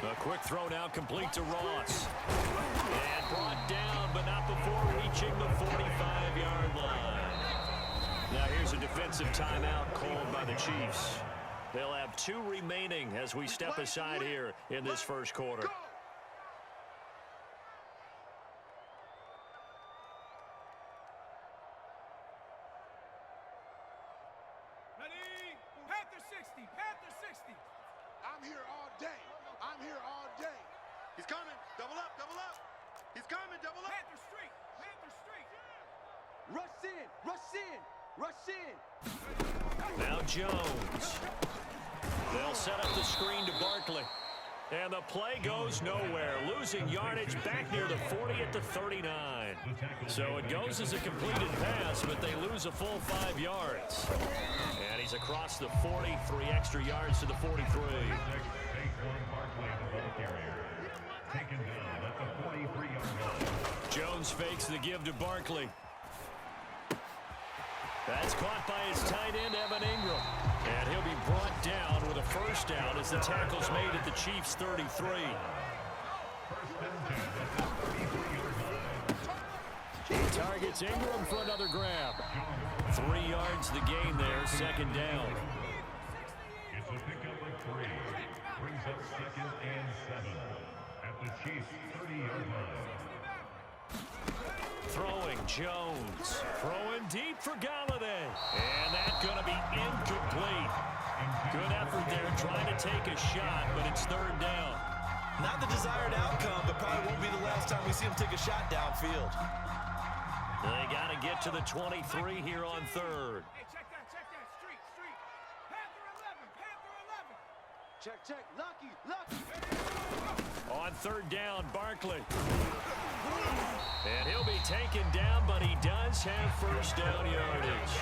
A quick throw now complete to Ross. And brought down, but not before reaching the 45-yard line. Now here's a defensive timeout called by the Chiefs. They'll have 2 remaining as we step aside here in this first quarter. Ready? Panther 60, Panther 60. I'm here all day. I'm here all day. He's coming. Double up, double up. He's coming, double up. Panther Street, Panther Street. Rush in, rush in, rush in. Now Jones. They'll set up the screen to Barkley. And the play goes nowhere, losing yardage back near the 40 at the 39. So it goes as a completed pass, but they lose a full 5 yards. And he's across the 40, 3 extra yards to the 43. Jones fakes the give to Barkley. That's caught by his tight end, Evan Ingram. And he'll be brought down with a first down as the tackle's made at the Chiefs' 33. He targets Ingram for another grab. 3 yards the gain there, second down. It's a pickup of 3. Brings up 2nd and 7 at the Chiefs' 30-yard line. Throwing Jones. Throwing deep for Galladay. And that's going to be incomplete. Good effort there trying to take a shot, but it's third down. Not the desired outcome, but probably won't be the last time we see him take a shot downfield. They got to get to the 23 here on third. Hey, check that, street, street. Panther 11, Panther 11. Check, check, Lucky, Lucky. On third down, Barkley. And he'll be taken down, but he does have first down yardage.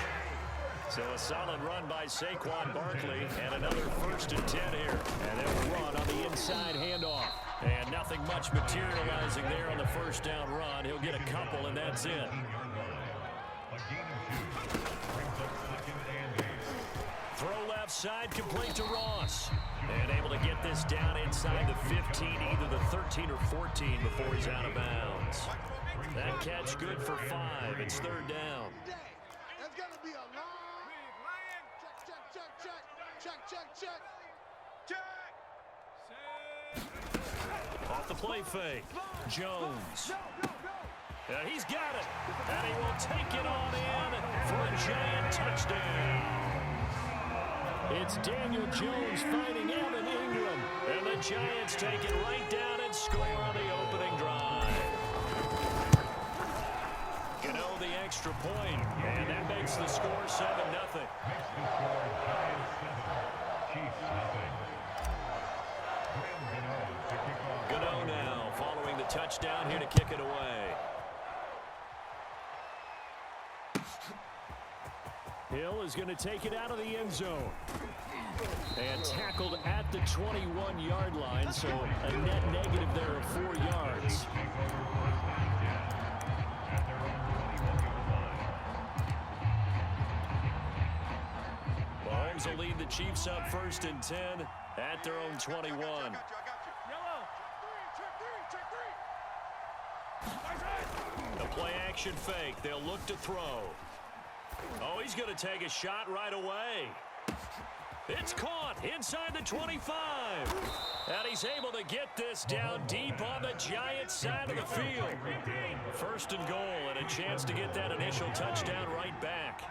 So a solid run by Saquon Barkley and another 1st and 10 here. And they'll run on the inside handoff. And nothing much materializing there on the first down run. He'll get a couple, and that's it. Throw left side, complete to Ross. And able to get this down inside the 15, either the 13 or 14 before he's out of bounds. That catch good for 5. It's third down. It's going to be a long. Big Lion. Check. Off the play fake. Jones. He's got it. And he will take it on in for a giant touchdown. It's Daniel Jones finding Evan Ingram. And the Giants take it right down and score on the opening drive. Gano the extra point, and that makes the score 7-0. Gano now following the touchdown here to kick it away. Hill is going to take it out of the end zone. And tackled at the 21-yard line, so a net negative there of 4 yards. Mahomes will lead the Chiefs up 1st and 10 at their own 21. Yellow. Check 3. The play action fake. They'll look to throw. Oh, he's going to take a shot right away. It's caught inside the 25. And he's able to get this down deep on the Giants' side of the field. 1st and goal, and a chance to get that initial touchdown right back.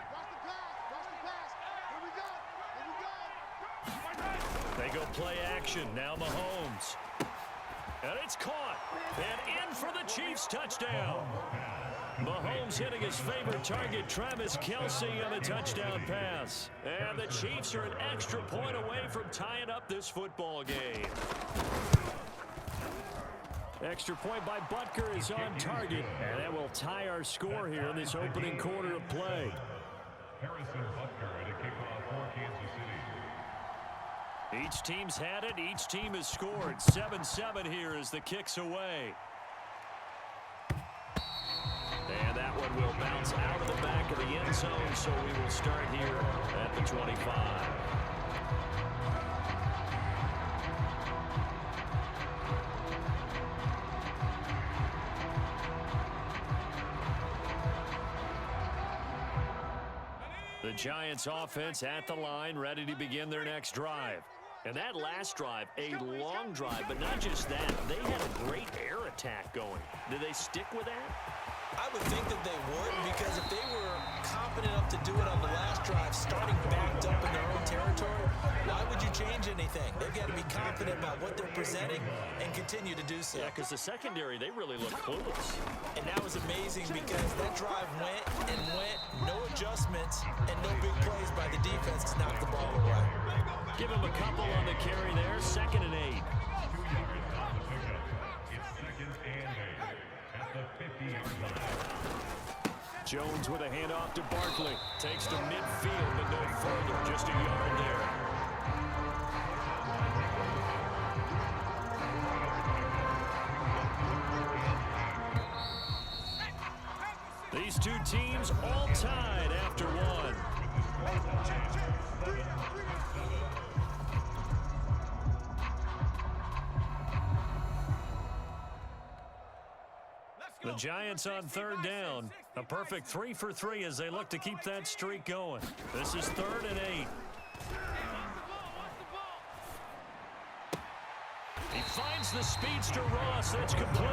They go play action. Now Mahomes. And it's caught. And in for the Chiefs' touchdown. Mahomes hitting his favorite target, Travis Kelce, on the touchdown pass. And the Chiefs are an extra point away from tying up this football game. Extra point by Butker is on target. And that will tie our score here in this opening quarter of play. Harrison Butker at a kickoff for Kansas City. Each team's had it. Each team has scored. 7-7 here as the kick's away. And that one will bounce out of the back of the end zone, so we will start here at the 25. The Giants offense at the line, ready to begin their next drive. And that last drive, a long drive, but not just that. They had a great air attack going. Do they stick with that? I would think that they would, because if they were confident enough to do it on the last drive, starting backed up in their own territory, why would you change anything? They've got to be confident about what they're presenting and continue to do so. Yeah, because the secondary, they really look clueless. And that was amazing because that drive went and went, no adjustments, and no big plays by the defense to knock the ball away. Give him a couple on the carry there, 2nd and 8. 2 yards on the pickup. It's 2nd and 8 at the 50-yard line. Jones with a handoff to Barkley. Takes to midfield, but no further. Just a yard there. These two teams all tied after one. The Giants on 3rd down. A perfect 3 for 3 as they look to keep that streak going. This is 3rd and 8. He finds the speedster Ross. That's complete.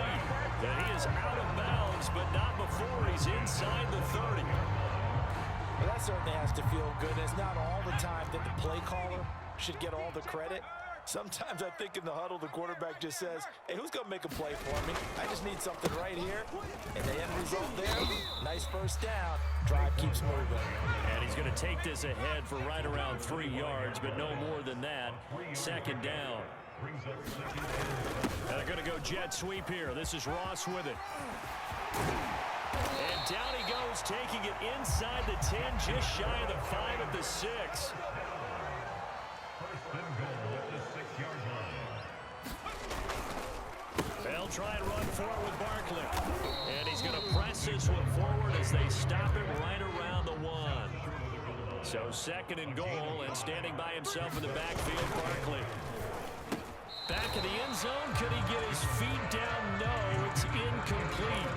And he is out of bounds, but not before he's inside the 30. Well, that certainly has to feel good. And it's not all the time that the play caller should get all the credit. Sometimes I think in the huddle, the quarterback just says, hey, who's going to make a play for me? I just need something right here. And the end result there, nice first down. Drive keeps moving. And he's going to take this ahead for right around 3 yards, but no more than that. 2nd down. And they're going to go jet sweep here. This is Ross with it. And down he goes, taking it inside the 10, just shy of the 5 at the 6. First and goal at the 6-yard line. They'll try and run forward with Barkley. And he's going to press this one forward as they stop him right around the 1. So 2nd and goal, and standing by himself in the backfield, Barkley. Back in the end zone, could he get his feet down? No, it's incomplete.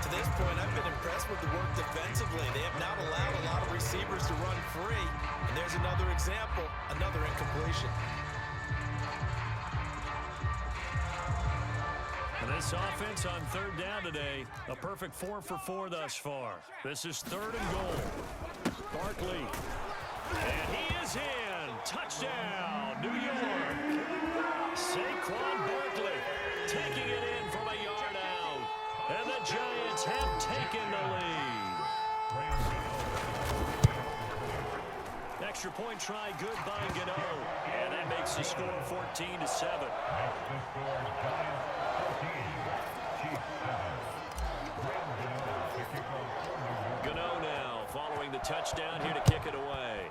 To this point, I've been impressed with the work defensively. They have not allowed a lot of receivers to run free. And there's another example, another incompletion. And this offense on 3rd down today, a perfect 4 for 4 thus far. This is 3rd and goal. Barkley. And he is in. Touchdown, New York. Saquon Barkley taking it in from a yard out. And the Giants have taken the lead. Extra point try good by Gano. And that makes the score 14-7. Gano now following the touchdown here to kick it away.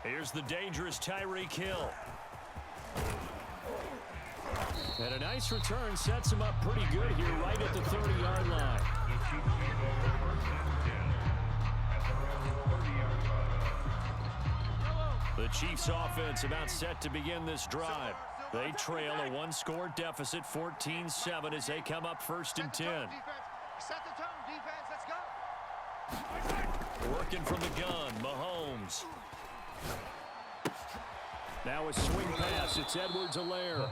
Here's the dangerous Tyreek Hill. And a nice return sets him up pretty good here right at the 30-yard line. The Chiefs offense about set to begin this drive. They trail a 1-score deficit, 14-7, as they come up 1st and 10. Set the tone, defense. Let's go. Working from the gun, Mahomes. Now a swing pass. It's Edwards-Helaire.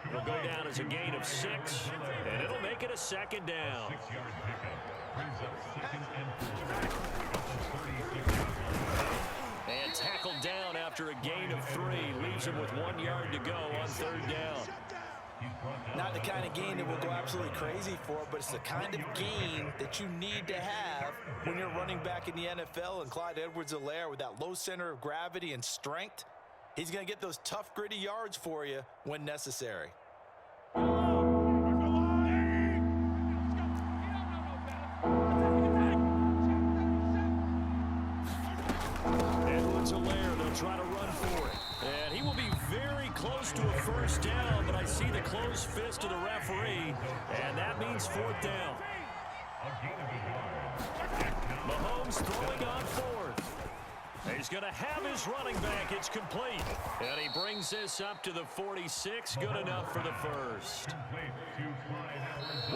It'll go down as a gain of 6, and it'll make it a 2nd down. 6-yard pickup brings up 2nd and 4. And tackled down after a gain of 3. Leaves him with 1 yard to go on 3rd down. Not the kind of gain that we'll go absolutely crazy for, but it's the kind of gain that you need to have when you're running back in the NFL. And Clyde Edwards-Helaire, with that low center of gravity and strength, he's going to get those tough, gritty yards for you when necessary. Edwards-Helaire, they'll try to run for it. And he will be very close to a 1st down, but I see the closed fist of the referee, and that means 4th down. Mahomes throwing on 4th. He's going to have his running back. It's complete. And he brings this up to the 46. Good enough for the first.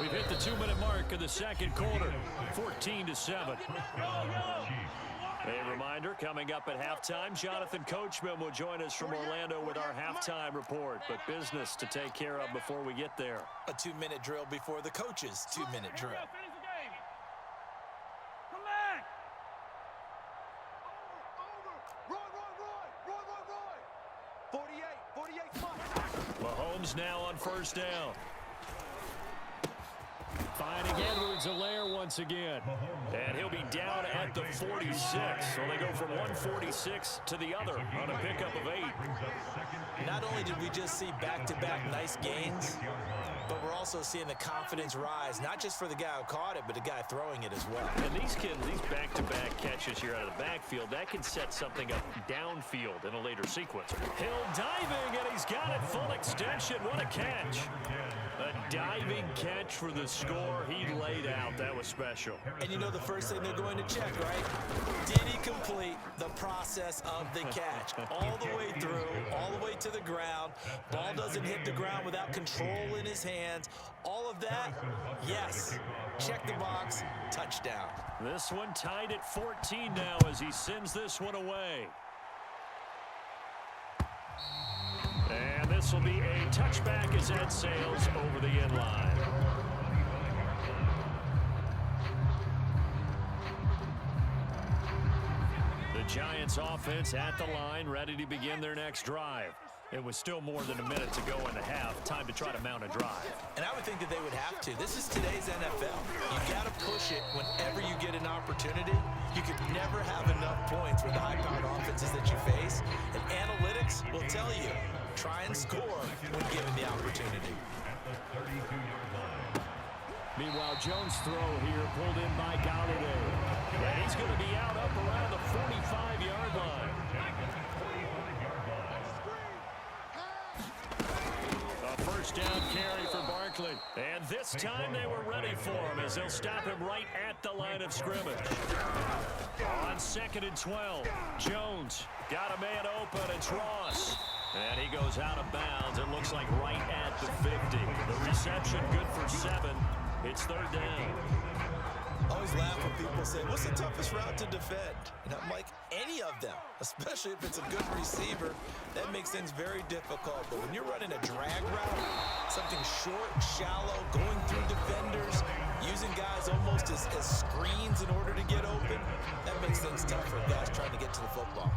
We've hit the 2-minute mark of the second quarter. 14-7. A reminder, coming up at halftime, Jonathan Coachman will join us from Orlando with our halftime report. But business to take care of before we get there. A 2-minute drill before the coach's 2-minute drill. Finish the game. Come back. Roy. 48 months. Mahomes now on first down. Finding Edwards-Helaire once again. And he'll be down at the 46. So they go from 146 to the other on a pickup of 8. Not only did we just see back-to-back nice gains, but we're also seeing the confidence rise, not just for the guy who caught it, but the guy throwing it as well. And these back-to-back catches here out of the backfield, that can set something up downfield in a later sequence. Hill diving, and he's got it full extension. What a catch. A diving catch for the score he laid out. That was special. And you know the first thing they're going to check, right? Did he complete the process of the catch? All the way through, all the way to the ground. Ball doesn't hit the ground without control in his hands. All of that, yes. Check the box, touchdown. This one tied at 14 now as he sends this one away. And this will be a touchback as Ed sails over the end line. The Giants offense at the line, ready to begin their next drive. It was still more than a minute to go in the half. Time to try to mount a drive. And I would think that they would have to. This is today's NFL. You got to push it whenever you get an opportunity. You could never have enough points with the high-powered offenses that you face. And analytics will tell you, try and score when given the opportunity. Meanwhile, Jones' throw here pulled in by Golladay. And he's going to be out up around the 45-yard line. A first down carry for Barkley. And this time they were ready for him as they'll stop him right at the line of scrimmage. On 2nd and 12, Jones got a man open. It's Ross. And he goes out of bounds. It looks like right at the 50. The reception good for 7. It's 3rd down. I always laugh when people say, what's the toughest route to defend? And I'm like, any of them, especially if it's a good receiver. That makes things very difficult. But when you're running a drag route, something short, shallow, going through defenders, using guys almost as screens in order to get open, that makes things tough for guys trying to get to the football.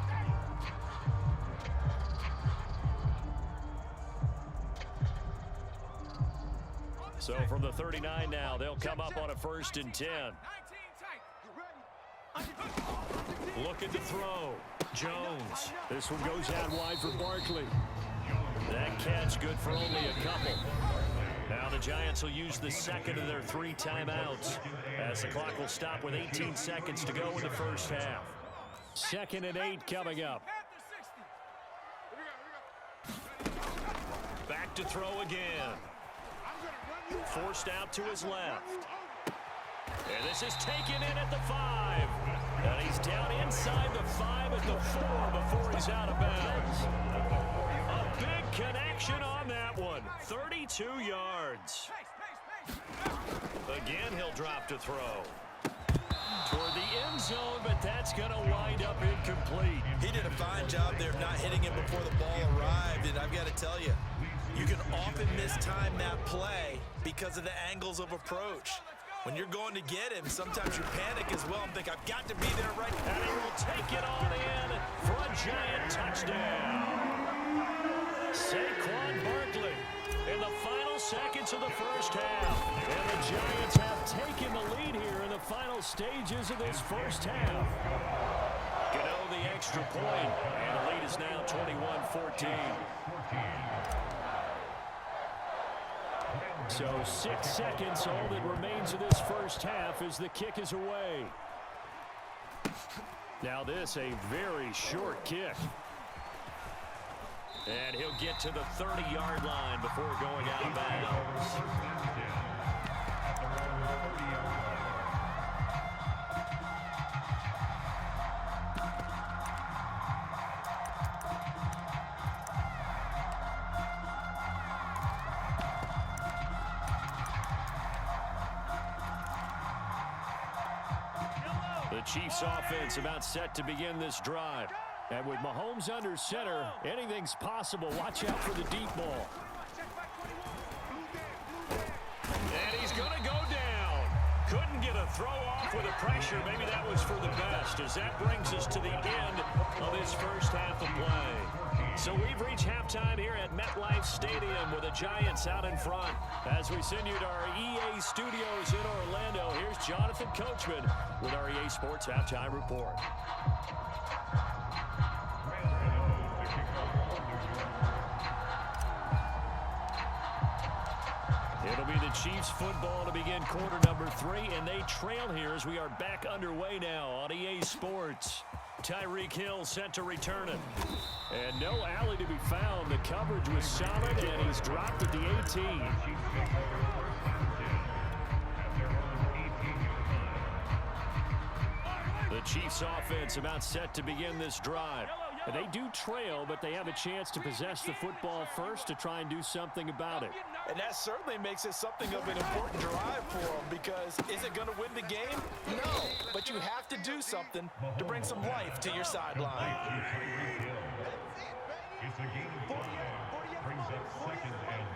So from the 39 now, they'll come up on a 1st and 10. Looking to throw. Jones. This one goes out wide for Barkley. That catch good for only a couple. Now the Giants will use the second of their 3 timeouts as the clock will stop with 18 seconds to go in the first half. 2nd and 8 coming up. Back to throw again. Forced out to his left. And this is taken in at the 5. And he's down inside the 5 at the 4 before he's out of bounds. A big connection on that one. 32 yards. Again, he'll drop to throw. Toward the end zone, but that's going to wind up incomplete. He did a fine job there of not hitting him before the ball arrived. And I've got to tell you, you can often mistime that play because of the angles of approach. When you're going to get him, sometimes you panic as well and think, I've got to be there right now. And he will take it on in for a Giant touchdown. Saquon Barkley in the final seconds of the first half. And the Giants have taken the lead here in the final stages of this first half. Gano the extra point, and the lead is now 21-14. So 6 seconds, all that remains of this first half as the kick is away. Now this, a very short kick. And he'll get to the 30-yard line before going out of bounds. The Chiefs offense about set to begin this drive. And with Mahomes under center, anything's possible. Watch out for the deep ball. And he's going to go down. Couldn't get a throw off with the pressure. Maybe that was for the best, as that brings us to the end of this first half of play. So we've reached halftime here at MetLife Stadium with the Giants out in front. As we send you to our EA studios in Orlando, here's Jonathan Coachman with our EA Sports Halftime Report. It'll be the Chiefs football to begin quarter number 3, and they trail here as we are back underway now on EA Sports. Tyreek Hill set to return it. And no alley to be found. The coverage was solid, and he's dropped at the 18. The Chiefs offense about set to begin this drive. And they do trail, but they have a chance to possess the football first to try and do something about it. And that certainly makes it something of an important drive for them, because is it going to win the game? No, but you have to do something to bring some life to your sideline. It's a game of 5. Brings up 2nd and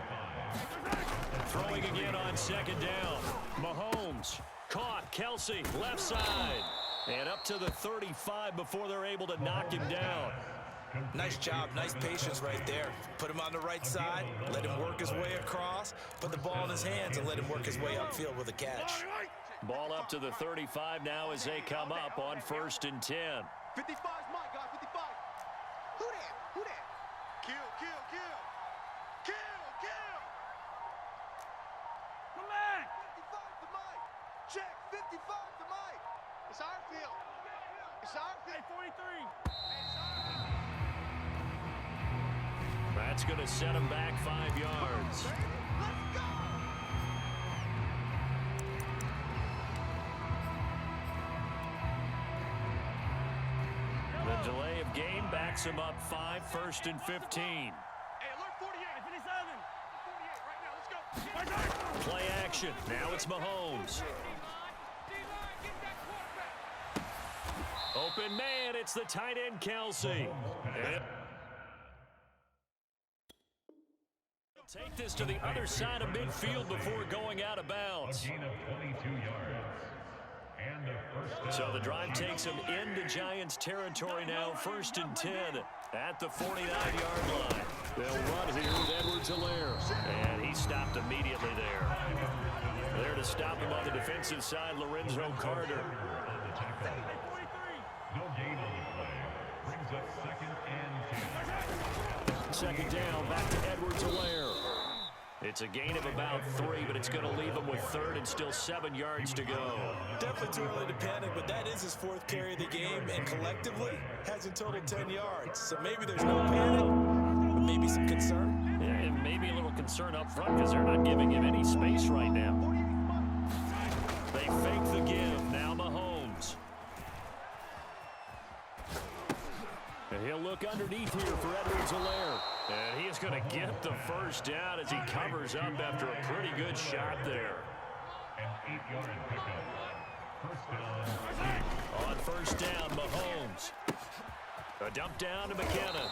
5. Throwing again on 2nd down. Mahomes caught. Kelsey left side. And up to the 35 before they're able to knock him down. Nice job, nice patience right there. Put him on the right side, let him work his way across, put the ball in his hands, and let him work his way upfield with a catch. Ball up to the 35 now as they come up on 1st and 10. 55's my guy, 55. Who that? Who that? Kill, kill, kill. Kill, kill. Come back. 55 to Mike. Check, 55 to Mike. It's our field. It's our Hey, field. 43. That's going to set him back 5 yards. Let's go. The delay of game backs him up 5, 1st and 15. Hey, alert 48. 57. 48 right now. Let's go. Play action. Now it's Mahomes. Open man. It's the tight end, Kelsey. Take this to the other side of midfield before going out of bounds. A gain of 22 yards. And a 1st down. So the drive takes him into Giants territory now, 1st and 10 at the 49-yard line. They'll run here with Edwards-Helaire, and he stopped immediately there. There to stop him on the defensive side, Lorenzo Carter. No gain on the play. Brings up 2nd and 10. 2nd down, back to Edwards-Helaire. It's a gain of about 3, but it's going to leave him with 3rd and still 7 yards to go. Definitely too early to panic, but that is his 4th carry of the game, and collectively has a total 10 yards. So maybe there's no panic, but maybe some concern. Yeah, and maybe a little concern up front because they're not giving him any space right now. They fake the give. Now Mahomes. And he'll look underneath here for Edwards-Helaire. And he is going to get the 1st down as he covers up after a pretty good shot there. An 8-yard pickup. 1st down. On 1st down, Mahomes. A dump down to McKinnon.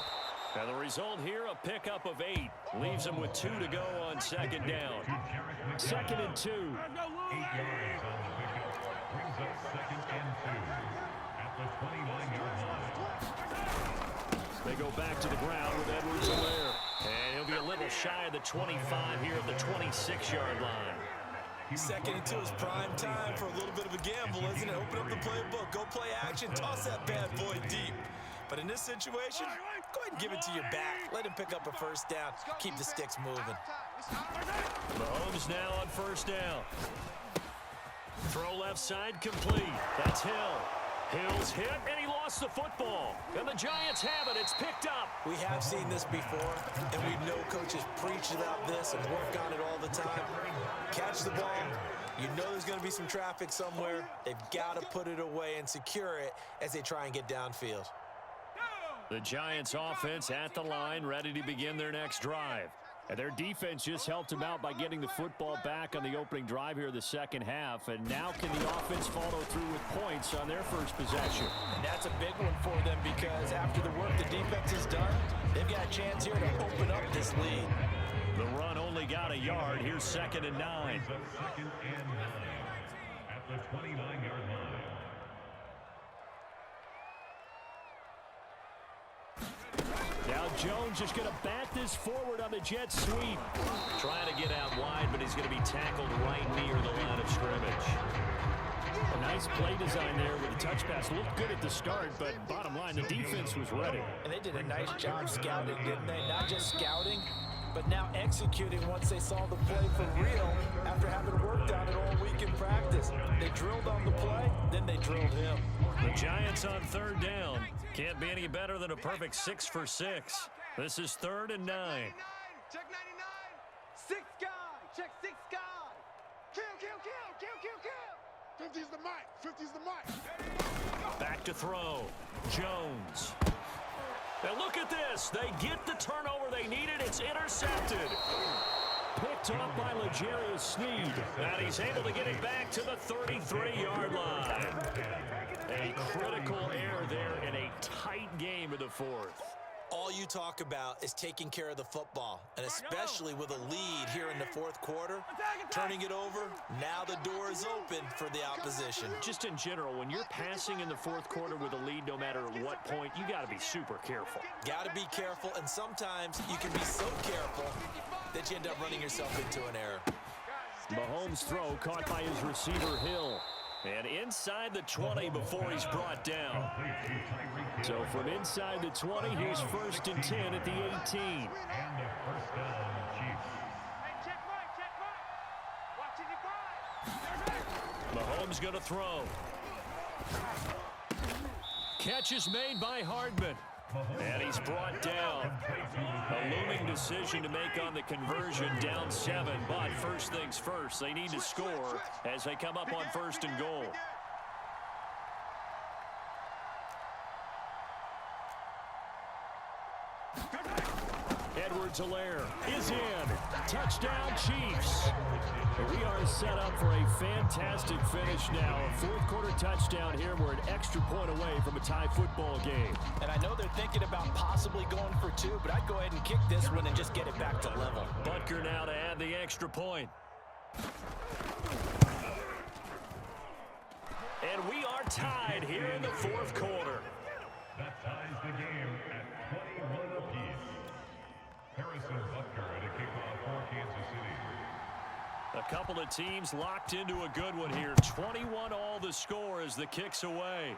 And the result here, a pickup of 8. Leaves him with 2 to go on 2nd down. 2nd and 2. 8 yards on the pickup. Brings up 2nd and 2. At the 29-yard line. They go back to the ground with Edwards-Helaire. And he'll be a little shy of the 25 here at the 26-yard line. 2nd and 2 is prime time for a little bit of a gamble, isn't it? Open up the playbook, go play action, toss that bad boy deep. But in this situation, go ahead and give it to your back. Let him pick up a 1st down. Keep the sticks moving. Mahomes now on 1st down. Throw left side complete. That's Hill. Hill's hit, and he lost the football. And the Giants have it. It's picked up. We have seen this before, and we know coaches preach about this and work on it all the time. Catch the ball. You know there's going to be some traffic somewhere. They've got to put it away and secure it as they try and get downfield. The Giants offense at the line, ready to begin their next drive. And their defense just helped them out by getting the football back on the opening drive here in the second half. And now can the offense follow through with points on their first possession? And that's a big one for them because after the work the defense has done, they've got a chance here to open up this lead. The run only got a yard. Here's 2nd and 9. Brings up 2nd and 9 at the 29-yard line. Now Jones just going to bat this forward on the jet sweep. Trying to get out wide, but he's going to be tackled right near the line of scrimmage. A nice play design there with a touch pass. Looked good at the start, but bottom line, the defense was ready. And they did a nice job scouting, didn't they? Not just scouting, but now executing once they saw the play for real after having worked on it all week in practice. They drilled on the play, then they drilled him. The Giants on 3rd down. Can't be any better than a perfect 6 for 6. This is 3rd and 9. Check 99. 6 guy. Check 6 guy. Kill, kill, kill, kill, kill, kill. 50's the mic. 50's the mic. Back to throw. Jones. Now look at this. They get the turnover they needed. It's intercepted. Picked off by L'Jarius Sneed. And he's able to get it back to the 33-yard line. A critical error there in a tight game in the 4th. All you talk about is taking care of the football, and especially with a lead here in the 4th quarter, turning it over, now the door is open for the opposition. Just in general, when you're passing in the 4th quarter with a lead, no matter at what point, you got to be super careful. Got to be careful, and sometimes you can be so careful that you end up running yourself into an error. Mahomes' throw caught by his receiver, Hill. And inside the 20 before he's brought down. So from inside the 20, here's 1st and 10 at the 18. And the first down, Chiefs. Hey, check right. Watching it right. Mahomes going to throw. Catch is made by Hardman. And he's brought down. A looming decision to make on the conversion, down 7. But first things first, they need to score as they come up on 1st and goal. Edwards-Helaire is in. Touchdown, Chiefs. We are set up for a fantastic finish now. A 4th quarter touchdown here. We're an extra point away from a tie football game. And I know they're thinking about possibly going for 2, but I'd go ahead and kick this one and just get it back to level. Butker now to add the extra point. And we are tied here in the 4th quarter. That ties the game at 21 apiece. Harrison Butker at a kickoff for Kansas City. A couple of teams locked into a good one here. 21 all the score as the kick's away.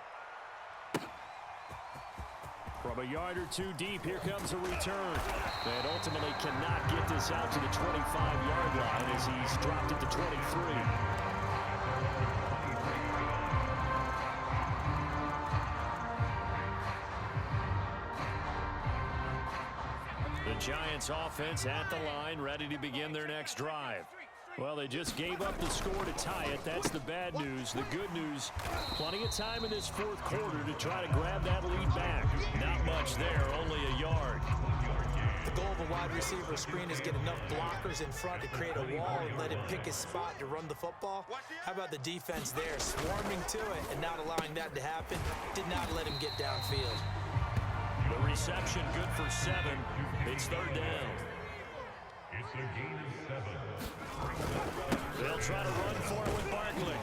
From a yard or 2 deep, here comes a return. And ultimately cannot get this out to the 25-yard line as he's dropped it to 23. The Giants offense at the line, ready to begin their next drive. Well, they just gave up the score to tie it. That's the bad news. The good news, plenty of time in this 4th quarter to try to grab that lead back. Not much there, only a yard. The goal of a wide receiver screen is get enough blockers in front to create a wall and let him pick his spot to run the football. How about the defense there, swarming to it and not allowing that to happen? Did not let him get downfield. The reception good for 7. It's 3rd down. It's a gain of 7. They'll try to run for it with Barkley.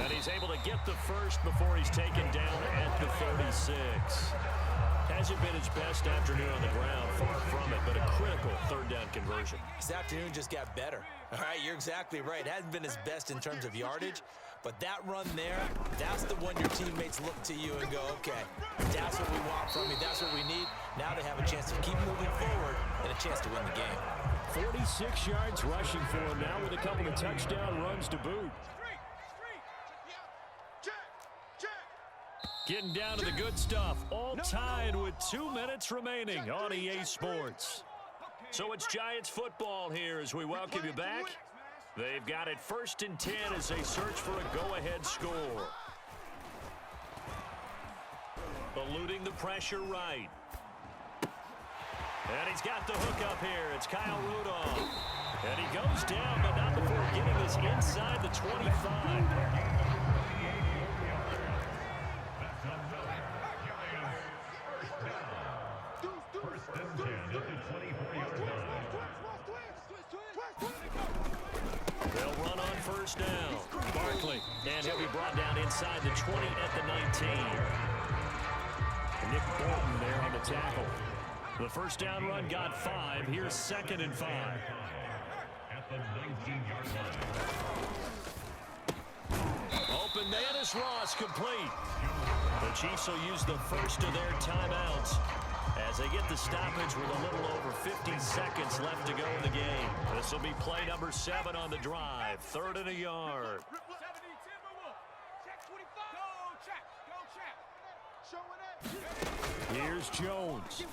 And he's able to get the first before he's taken down at the 36. Hasn't been his best afternoon on the ground, far from it, but a critical 3rd down conversion. This afternoon just got better. All right, you're exactly right. Hasn't been his best in terms of yardage, but that run there, that's the one your teammates look to you and go, okay, that's what we want from you. That's what we need. Now they have a chance to keep moving forward and a chance to win the game. 46 yards rushing for him now with a couple of touchdown runs to boot. Getting down to the good stuff. All tied with 2 minutes remaining on EA Sports. So it's Giants football here as we welcome you back. They've got it 1st and 10 as they search for a go-ahead score. Eluding the pressure right. And he's got the hook up here. It's Kyle Rudolph. And he goes down, but not before getting this inside the 25. First and 10 at the 24-yard line. They'll run on first down. Barkley, and he'll be brought down inside the 20 at the 19. Nick Bolton there on the tackle. The first down run got 5. Here's 2nd and 5. At the 19-yard line. Open man is Ross, complete. The Chiefs will use the first of their timeouts as they get the stoppage with a little over 50 seconds left to go in the game. This will be play number 7 on the drive. 3rd and a yard. Here's Jones.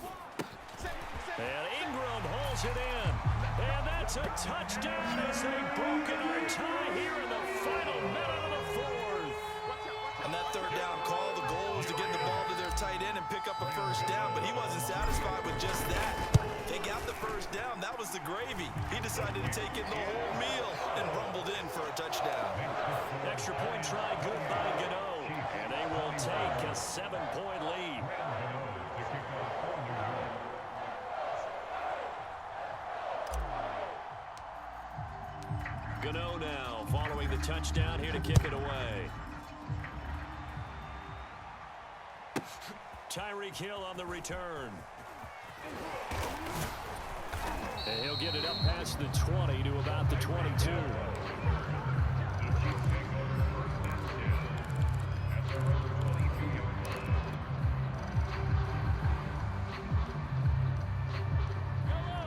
And Ingram hauls it in. And that's a touchdown as they've broken our tie here in the final minute of the 4th. On that 3rd down call, the goal was to get the ball to their tight end and pick up a first down, but he wasn't satisfied with just that. They got the first down. That was the gravy. He decided to take in the whole meal and rumbled in for a touchdown. Extra point try good by Gano. And they will take a 7-point lead. Gano now following the touchdown here to kick it away. Tyreek Hill on the return. And he'll get it up past the 20 to about the 22.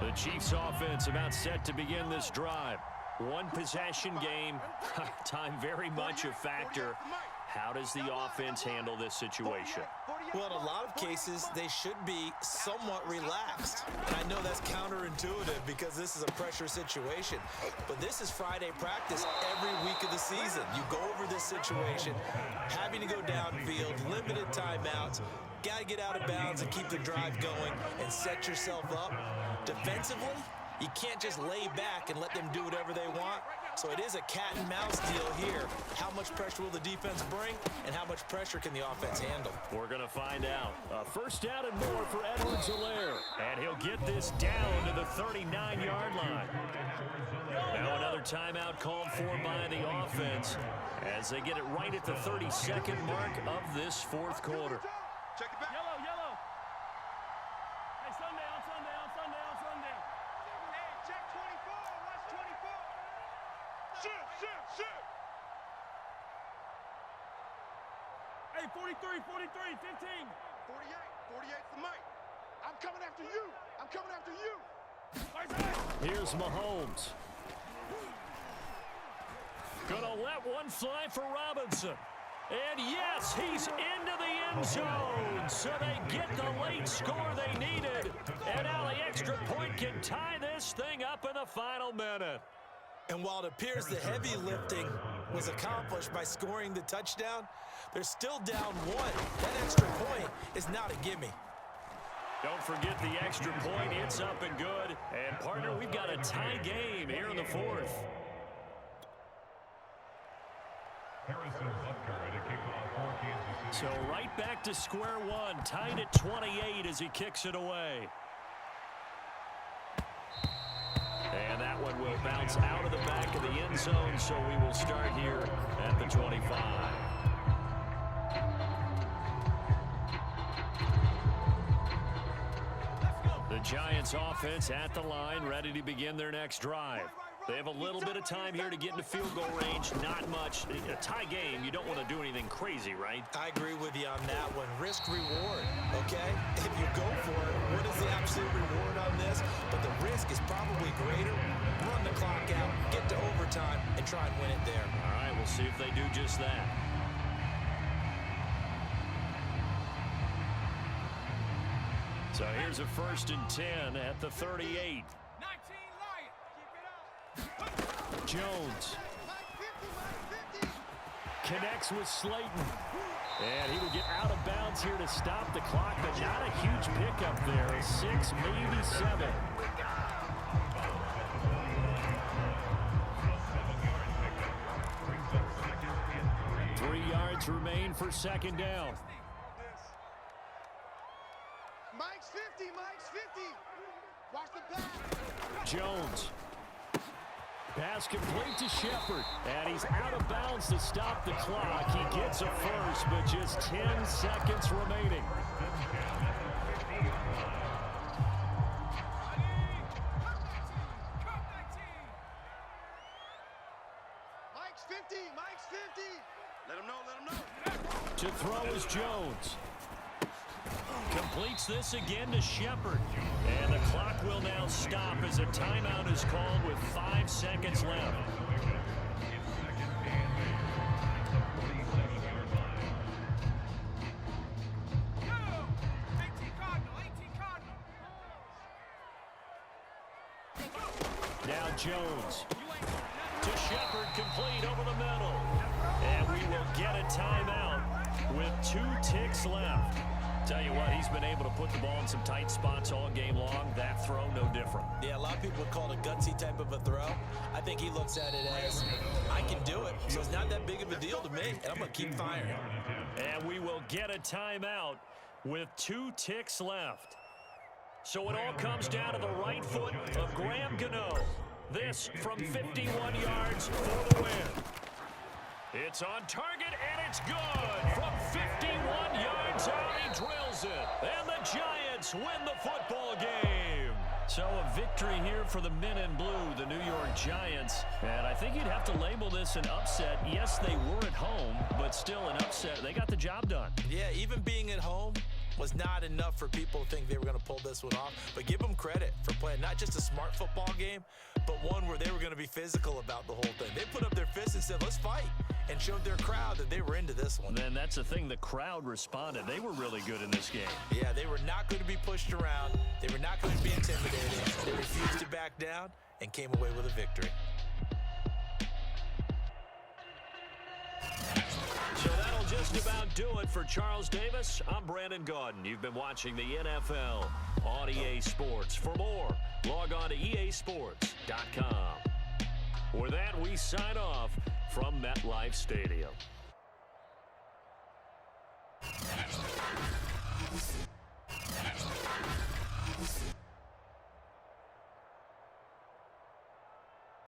The Chiefs offense about set to begin this drive. One possession game. Time very much a factor. How does the offense handle this situation? Well, in a lot of cases, they should be somewhat relaxed. And I know that's counterintuitive because this is a pressure situation. But this is Friday practice every week of the season. You go over this situation, having to go downfield, limited timeouts, got to get out of bounds and keep the drive going and set yourself up. Defensively, you can't just lay back and let them do whatever they want. So it is a cat and mouse deal here. How much pressure will the defense bring, and how much pressure can the offense handle? We're going to find out. First down and more for Edwards-Helaire. And he'll get this down to the 39-yard line. Now another timeout called for by the offense as they get it right at the 32nd mark of this 4th quarter. Check it back. Yellow, yellow. Hey, Sunday, on Sunday, on Sunday, on Sunday. Hey, check 24. Watch 24. Shoot, shoot, shoot. Hey, 43, 43, 15. 48. 48's the mic. I'm coming after you. I'm coming after you. Here's Mahomes. Gonna let one fly for Robinson. And yes, he's into the end zone. So they get the late score they needed. And now the extra point can tie this thing up in the final minute. And while it appears the heavy lifting was accomplished by scoring the touchdown, they're still down 1. That extra point is not a gimme. Don't forget the extra point. It's up and good. And, partner, we've got a tie game here in the 4th. Harrison Butker at a kickoff for Kansas City. So right back to square one. Tied at 28 as he kicks it away. And that one will bounce out of the back of the end zone, so we will start here at the 25. The Giants offense at the line, ready to begin their next drive. They have a little bit of time here to get into field goal range, not much. A tie game, you don't want to do anything crazy, right? I agree with you on that one. Risk reward, okay? If you go for it, what is the absolute reward on this? But the risk is probably greater. Run the clock out, get to overtime, and try and win it there. All right, we'll see if they do just that. So here's a 1st and 10 at the 38. Jones connects with Slayton. And he would get out of bounds here to stop the clock, but not a huge pickup there. 6, maybe 7. Remain for second down. Mike's 50, Mike's 50. Watch the pass. Jones. Pass complete to Shepard. And he's out of bounds to stop the clock. He gets a first, but just 10 seconds remaining. Mike's 50, Mike's 50. Let him know, let him know. To throw is Jones. Completes this again to Shepard. And the clock will now stop as a timeout is called with 5 seconds left. Now Jones. To Shepard, complete over the middle. And we will get a timeout with 2 ticks left. Tell you what, he's been able to put the ball in some tight spots all game long. That throw, no different. Yeah, a lot of people would call it a gutsy type of a throw. I think he looks at it as, I can do it, so it's not that big of a deal to me, and I'm going to keep firing. And we will get a timeout with 2 ticks left. So it all comes down to the right foot of Graham Gano. This from 51 yards for the win. It's on target, and it's good. From 51 yards out, he drills it. And the Giants win the football game. So a victory here for the men in blue, the New York Giants. And I think you'd have to label this an upset. Yes, they were at home, but still an upset. They got the job done. Yeah, even being at home was not enough for people to think they were going to pull this one off. But give them credit for playing not just a smart football game, but one where they were going to be physical about the whole thing. They put up their fists and said, let's fight, and showed their crowd that they were into this one. Then that's the thing, the crowd responded. They were really good in this game. Yeah, they were not going to be pushed around. They were not going to be intimidated. They refused to back down and came away with a victory. So that'll just about do it for Charles Davis. I'm Brandon Gaudin. You've been watching the NFL on EA Sports. For more, log on to easports.com. With that, we sign off from MetLife Stadium.